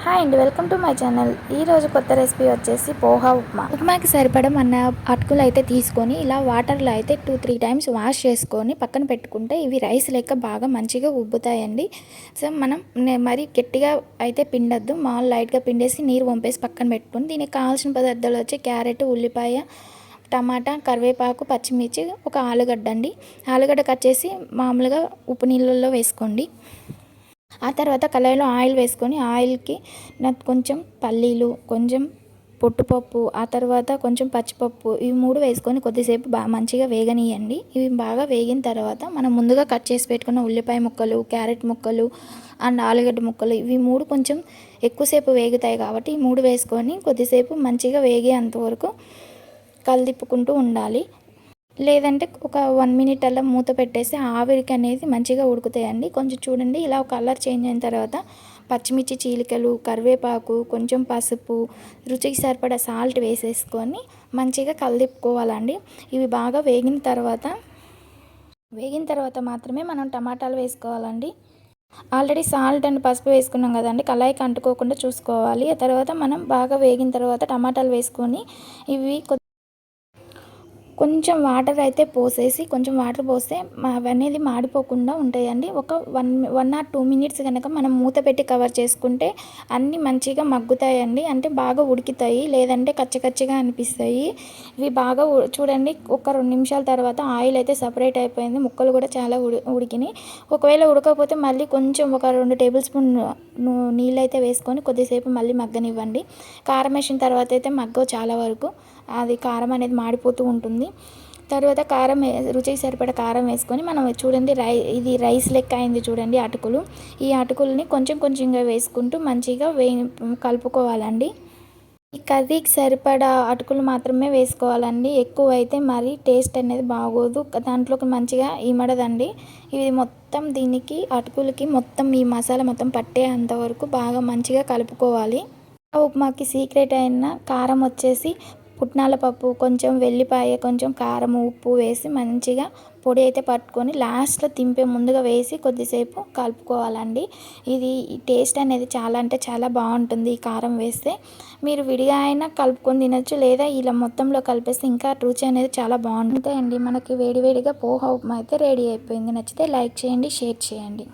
Hi అండి, welcome to my channel. ఈరోజు కొత్త రెసిపీ వచ్చేసి పోహా ఉప్మా. ఉప్మాకి సరిపడా మన అటుకులు అయితే తీసుకొని ఇలా వాటర్లో అయితే 2-3 టైమ్స్ వాష్ చేసుకొని పక్కన పెట్టుకుంటే ఇవి రైస్ లెక్క బాగా మంచిగా ఉబ్బుతాయండి. సో మనం మరీ గట్టిగా అయితే పిండద్దు, మామూలు లైట్గా పిండేసి నీరు వంపేసి పక్కన పెట్టుకొని దీనికి కావాల్సిన పదార్థాలు వచ్చి క్యారెట్, ఉల్లిపాయ, టమాటా, కరివేపాకు, పచ్చిమిర్చి, ఒక ఆలుగడ్డ అండి. ఆలుగడ్డ కట్ చేసి మామూలుగా ఉప్పు నీళ్ళల్లో వేసుకోండి. ఆ తర్వాత కళాయిలో ఆయిల్ వేసుకొని ఆయిల్కి కొంచెం పల్లీలు, కొంచెం పొట్టుపప్పు, ఆ తర్వాత కొంచెం పచ్చిపప్పు, ఇవి 3 వేసుకొని కొద్దిసేపు మంచిగా వేగనీయండి. ఇవి బాగా వేగిన తర్వాత మనం ముందుగా కట్ చేసి పెట్టుకున్న ఉల్లిపాయ ముక్కలు, క్యారెట్ ముక్కలు అండ్ ఆలుగడ్డ ముక్కలు, ఇవి 3 కొంచెం ఎక్కువసేపు వేగుతాయి కాబట్టి ఈ 3 వేసుకొని కొద్దిసేపు మంచిగా వేగేంతవరకు కలిదిప్పుకుంటూ ఉండాలి. లేదంటే ఒక 1 మినిట్ అలా మూత పెట్టేసి ఆవిరికి అనేది మంచిగా ఉడుకుతాయండి. కొంచెం చూడండి, ఇలా కలర్ చేంజ్ అయిన తర్వాత పచ్చిమిర్చి చీలికలు, కరివేపాకు, కొంచెం పసుపు, రుచికి సరిపడా సాల్ట్ వేసేసుకొని మంచిగా కలిదిప్పుకోవాలండి. ఇవి బాగా వేగిన తర్వాత మాత్రమే మనం టమాటాలు వేసుకోవాలండి. ఆల్రెడీ సాల్ట్ అండ్ పసుపు వేసుకున్నాం కదండి, కళాయికి అంటుకోకుండా చూసుకోవాలి. ఆ తర్వాత మనం బాగా వేగిన తర్వాత టమాటాలు వేసుకొని ఇవి కొంచెం వాటర్ అయితే పోసేసి, కొంచెం వాటర్ పోస్తే అవనేది మాడిపోకుండా ఉంటాయండి. ఒక 1 ఆర్ 2 మినిట్స్ కనుక మనం మూత పెట్టి కవర్ చేసుకుంటే అన్నీ మంచిగా మగ్గుతాయండి, అంటే బాగా ఉడుకుతాయి. లేదంటే కచ్చకచ్చిగా అనిపిస్తాయి. ఇవి బాగా చూడండి, ఒక 2 నిమిషాల తర్వాత ఆయిల్ అయితే సపరేట్ అయిపోయింది. ముక్కలు కూడా చాలా ఉడికినాయి. ఒకవేళ ఉడకపోతే మళ్ళీ కొంచెం ఒక 2 టేబుల్ స్పూన్ నీళ్ళు అయితే వేసుకొని కొద్దిసేపు మళ్ళీ మగ్గనివ్వండి. కారం వేసిన తర్వాత అయితే మగ్గవు చాలా వరకు, అది కారం అనేది మాడిపోతూ ఉంటుంది. తర్వాత రుచికి సరిపడా కారం వేసుకొని మనం చూడండి, ఇది రైస్ లెక్క అయింది చూడండి అటుకులు. ఈ అటుకుల్ని కొంచెం కొంచెంగా వేసుకుంటూ మంచిగా కలుపుకోవాలండి. ఈ కర్రీకి సరిపడా అటుకులు మాత్రమే వేసుకోవాలండి. ఎక్కువ అయితే మరి టేస్ట్ అనేది బాగోదు, దాంట్లోకి మంచిగా ఇమడదండి. ఇది మొత్తం దీనికి అటుకులకి మొత్తం ఈ మసాలా మొత్తం పట్టేంతవరకు బాగా మంచిగా కలుపుకోవాలి. ఉప్మాకి సీక్రెట్ అయిన కారం వచ్చేసి పుట్నాల పప్పు, కొంచెం వెల్లిపాయ, కొంచెం కారం, ఉప్పు వేసి మంచిగా పొడి అయితే పట్టుకొని లాస్ట్లో దింపే ముందుగా వేసి కొద్దిసేపు కలుపుకోవాలండి. ఇది టేస్ట్ అనేది చాలా అంటే చాలా బాగుంటుంది ఈ కారం వేస్తే. మీరు విడిగా అయినా కలుపుకొని తినచ్చు, లేదా ఇలా మొత్తంలో కలిపేస్తే ఇంకా రుచి అనేది చాలా బాగుంటుంది అండి. మనకి వేడివేడిగా పోహా ఉప్మా అయితే రెడీ అయిపోయింది. నచ్చితే లైక్ చేయండి, షేర్ చేయండి.